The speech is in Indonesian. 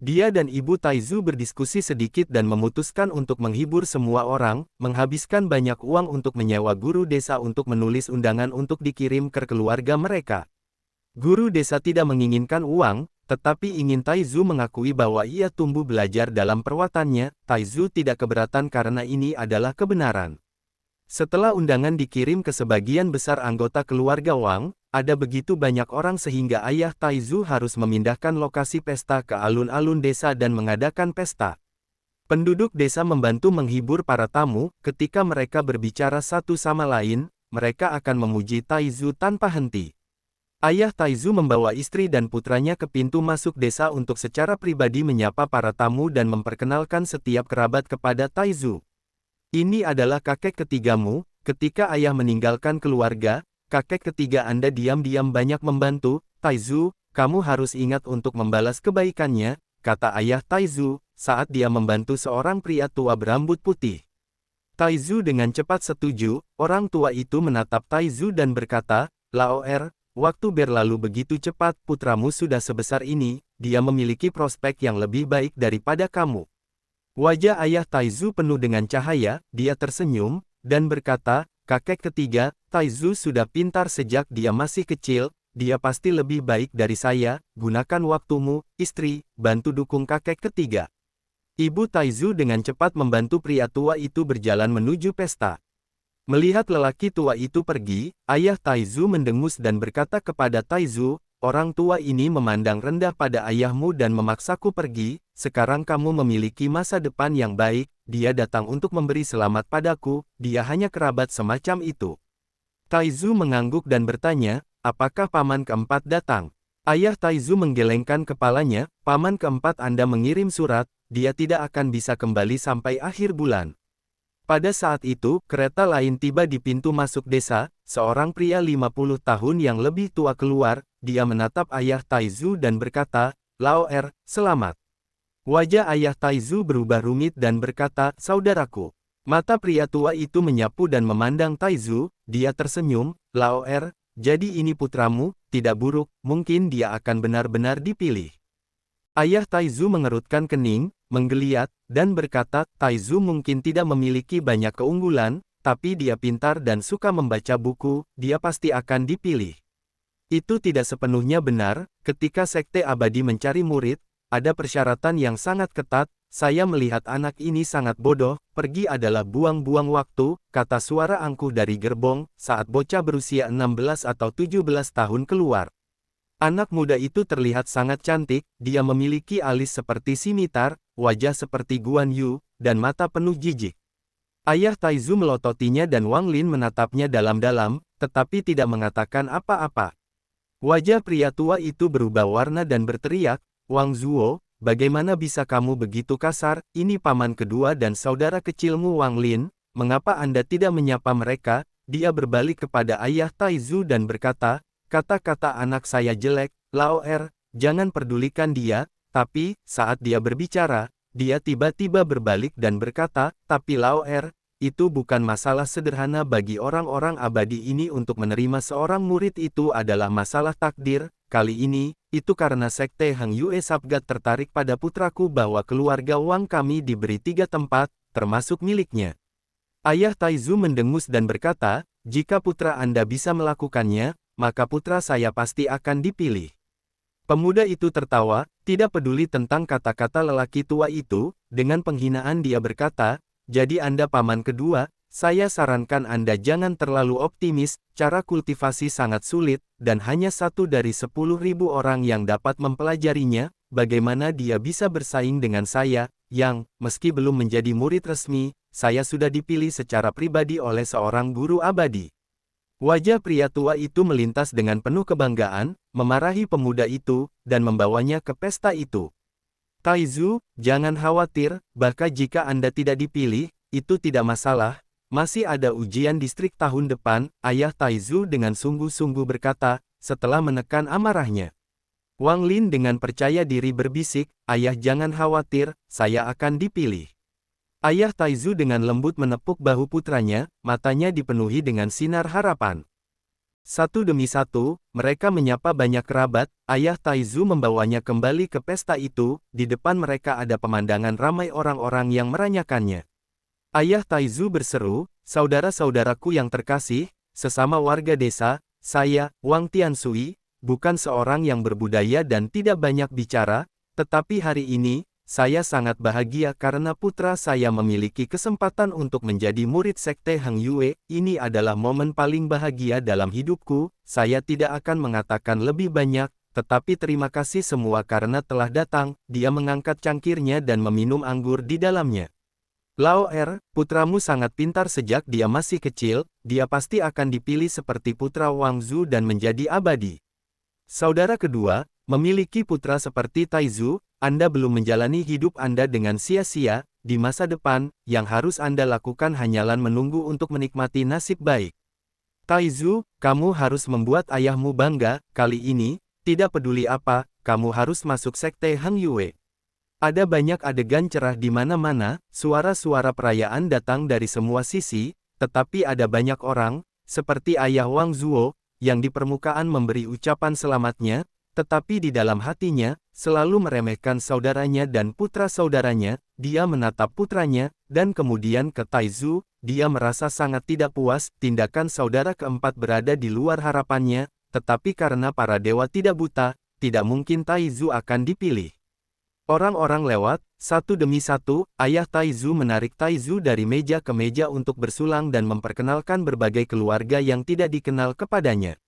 Dia dan Ibu Taizu berdiskusi sedikit dan memutuskan untuk menghibur semua orang, menghabiskan banyak uang untuk menyewa guru desa untuk menulis undangan untuk dikirim ke keluarga mereka. Guru desa tidak menginginkan uang, tetapi ingin Taizu mengakui bahwa ia tumbuh belajar dalam perbuatannya. Taizu tidak keberatan karena ini adalah kebenaran. Setelah undangan dikirim ke sebagian besar anggota keluarga Wang, ada begitu banyak orang sehingga ayah Taizu harus memindahkan lokasi pesta ke alun-alun desa dan mengadakan pesta. Penduduk desa membantu menghibur para tamu, ketika mereka berbicara satu sama lain, mereka akan memuji Taizu tanpa henti. Ayah Taizu membawa istri dan putranya ke pintu masuk desa untuk secara pribadi menyapa para tamu dan memperkenalkan setiap kerabat kepada Taizu. Ini adalah kakek ketigamu, ketika ayah meninggalkan keluarga, kakek ketiga Anda diam-diam banyak membantu. Taizu, kamu harus ingat untuk membalas kebaikannya, kata ayah Taizu, saat dia membantu seorang pria tua berambut putih. Taizu dengan cepat setuju, orang tua itu menatap Taizu dan berkata, Laoer, waktu berlalu begitu cepat, putramu sudah sebesar ini, dia memiliki prospek yang lebih baik daripada kamu. Wajah ayah Taizu penuh dengan cahaya, dia tersenyum, dan berkata, kakek ketiga, Taizu sudah pintar sejak dia masih kecil, dia pasti lebih baik dari saya, gunakan waktumu, istri, bantu dukung kakek ketiga. Ibu Taizu dengan cepat membantu pria tua itu berjalan menuju pesta. Melihat lelaki tua itu pergi, ayah Taizu mendengus dan berkata kepada Taizu, orang tua ini memandang rendah pada ayahmu dan memaksaku pergi, sekarang kamu memiliki masa depan yang baik, dia datang untuk memberi selamat padaku, dia hanya kerabat semacam itu. Taizu mengangguk dan bertanya, apakah paman keempat datang? Ayah Taizu menggelengkan kepalanya, paman keempat Anda mengirim surat, dia tidak akan bisa kembali sampai akhir bulan. Pada saat itu, kereta lain tiba di pintu masuk desa, seorang pria 50 tahun yang lebih tua keluar, dia menatap ayah Taizu dan berkata, Laoer, selamat. Wajah ayah Taizu berubah rumit dan berkata, saudaraku. Mata pria tua itu menyapu dan memandang Taizu, dia tersenyum, Laoer, jadi ini putramu, tidak buruk, mungkin dia akan benar-benar dipilih. Ayah Taizu mengerutkan kening, menggeliat, dan berkata, Taizu mungkin tidak memiliki banyak keunggulan, tapi dia pintar dan suka membaca buku, dia pasti akan dipilih. Itu tidak sepenuhnya benar, ketika Sekte Abadi mencari murid, ada persyaratan yang sangat ketat, saya melihat anak ini sangat bodoh, pergi adalah buang-buang waktu, kata suara angkuh dari gerbong, saat bocah berusia 16 atau 17 tahun keluar. Anak muda itu terlihat sangat cantik, dia memiliki alis seperti simitar, wajah seperti Guan Yu, dan mata penuh jijik. Ayah Taizu melototinya dan Wang Lin menatapnya dalam-dalam, tetapi tidak mengatakan apa-apa. Wajah pria tua itu berubah warna dan berteriak, Wang Zuo, bagaimana bisa kamu begitu kasar, ini paman kedua dan saudara kecilmu Wang Lin, mengapa Anda tidak menyapa mereka? Dia berbalik kepada ayah Taizu dan berkata, kata-kata anak saya jelek, Laoer, jangan pedulikan dia, tapi, saat dia berbicara, dia tiba-tiba berbalik dan berkata, tapi Laoer, itu bukan masalah sederhana bagi orang-orang abadi ini untuk menerima seorang murid itu adalah masalah takdir, kali ini, itu karena Sekte Hang Yue Sabgat tertarik pada putraku bahwa keluarga Wang kami diberi 3 tempat, termasuk miliknya. Ayah Taizu mendengus dan berkata, jika putra Anda bisa melakukannya, maka putra saya pasti akan dipilih. Pemuda itu tertawa, tidak peduli tentang kata-kata lelaki tua itu, dengan penghinaan dia berkata, jadi Anda paman kedua, saya sarankan Anda jangan terlalu optimis, cara kultivasi sangat sulit, dan hanya 1 dari 10.000 orang yang dapat mempelajarinya, bagaimana dia bisa bersaing dengan saya, yang, meski belum menjadi murid resmi, saya sudah dipilih secara pribadi oleh seorang guru abadi. Wajah pria tua itu melintas dengan penuh kebanggaan, memarahi pemuda itu, dan membawanya ke pesta itu. Taizu, jangan khawatir, bahkan jika Anda tidak dipilih, itu tidak masalah, masih ada ujian distrik tahun depan, ayah Taizu dengan sungguh-sungguh berkata, setelah menekan amarahnya. Wang Lin dengan percaya diri berbisik, ayah jangan khawatir, saya akan dipilih. Ayah Taizu dengan lembut menepuk bahu putranya, matanya dipenuhi dengan sinar harapan. Satu demi satu, mereka menyapa banyak kerabat. Ayah Taizu membawanya kembali ke pesta itu. Di depan mereka ada pemandangan ramai orang-orang yang merayakannya. Ayah Taizu berseru, "Saudara-saudaraku yang terkasih, sesama warga desa, saya, Wang Tiansui, bukan seorang yang berbudaya dan tidak banyak bicara, tetapi hari ini, saya sangat bahagia karena putra saya memiliki kesempatan untuk menjadi murid Sekte Hang Yue. Ini adalah momen paling bahagia dalam hidupku. Saya tidak akan mengatakan lebih banyak, tetapi terima kasih semua karena telah datang." Dia mengangkat cangkirnya dan meminum anggur di dalamnya. "Lao Er, putramu sangat pintar sejak dia masih kecil, dia pasti akan dipilih seperti putra Wang Zu dan menjadi abadi. Saudara kedua, memiliki putra seperti Taizu, Anda belum menjalani hidup Anda dengan sia-sia. Di masa depan, yang harus Anda lakukan hanyalah menunggu untuk menikmati nasib baik. Taizu, kamu harus membuat ayahmu bangga. Kali ini, tidak peduli apa, kamu harus masuk Sekte Hang Yue." Ada banyak adegan cerah di mana-mana, suara-suara perayaan datang dari semua sisi, tetapi ada banyak orang, seperti ayah Wang Zuo, yang di permukaan memberi ucapan selamatnya, tetapi di dalam hatinya, selalu meremehkan saudaranya dan putra saudaranya. Dia menatap putranya, dan kemudian ke Taizu. Dia merasa sangat tidak puas. Tindakan saudara keempat berada di luar harapannya, tetapi karena para dewa tidak buta, tidak mungkin Taizu akan dipilih. Orang-orang lewat, satu demi satu. Ayah Taizu menarik Taizu dari meja ke meja untuk bersulang dan memperkenalkan berbagai keluarga yang tidak dikenal kepadanya.